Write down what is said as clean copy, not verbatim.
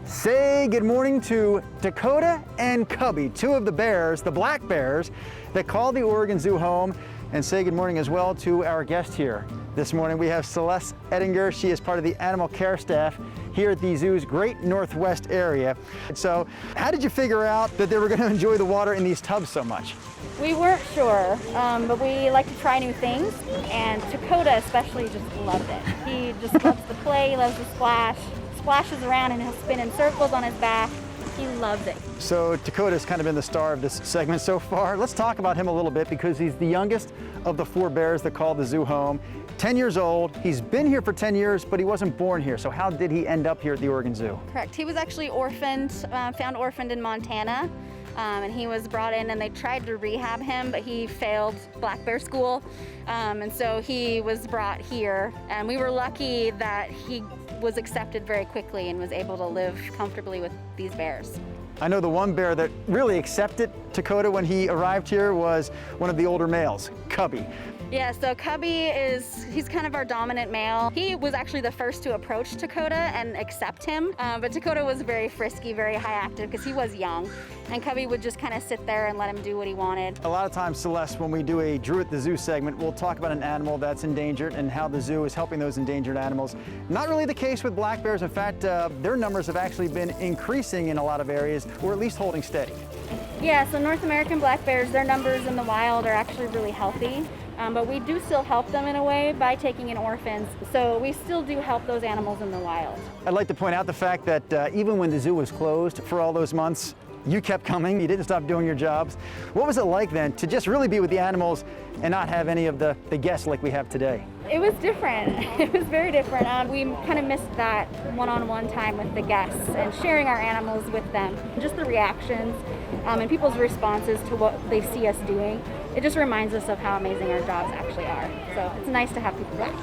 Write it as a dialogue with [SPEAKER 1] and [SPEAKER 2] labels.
[SPEAKER 1] Say good morning to Dakota and Cubby, two of the bears, the black bears, that call the Oregon Zoo home. And say good morning as well to our guest here. This morning we have Celeste Ettinger. She is part of the animal care staff here at the zoo's Great Northwest area. So how did you figure out that they were going to enjoy the water in these tubs so much?
[SPEAKER 2] We weren't sure, but we like to try new things, and Dakota especially just loved it. He just loves to play, loves to splash, splashes around and he'll spin in circles on his back. He loves it.
[SPEAKER 1] So Dakota's kind of been the star of this segment so far. Let's talk about him a little bit because he's the youngest of the four bears that call the zoo home. 10 years old. He's been here for 10 years, but he wasn't born here. So how did he end up here at the Oregon Zoo?
[SPEAKER 2] Correct. He was actually orphaned, found orphaned in Montana. And he was brought in and they tried to rehab him, but he failed black bear school. And so he was brought here, and we were lucky that he was accepted very quickly and was able to live comfortably with these bears.
[SPEAKER 1] I know the one bear that really accepted Dakota when he arrived here was one of the older males, Cubby.
[SPEAKER 2] Yeah, so Cubby he's kind of our dominant male. He was actually the first to approach Dakota and accept him, but Dakota was very frisky, very high active because he was young, and Cubby would just kind of sit there and let him do what he wanted.
[SPEAKER 1] A lot of times, Celeste, when we do a Drew at the Zoo segment, we'll talk about an animal that's endangered and how the zoo is helping those endangered animals. Not really the case with black bears. In fact, their numbers have actually been increasing in a lot of areas, or at least holding steady.
[SPEAKER 2] Yeah, so North American black bears, their numbers in the wild are actually really healthy. But we do still help them in a way by taking in orphans. So we still do help those animals in the wild.
[SPEAKER 1] I'd like to point out the fact that even when the zoo was closed for all those months, you kept coming, you didn't stop doing your jobs. What was it like then to just really be with the animals and not have any of the guests like we have today?
[SPEAKER 2] It was different. It was very different. We kind of missed that one-on-one time with the guests and sharing our animals with them. Just the reactions and people's responses to what they see us doing. It just reminds us of how amazing our jobs actually are. So it's nice to have people back.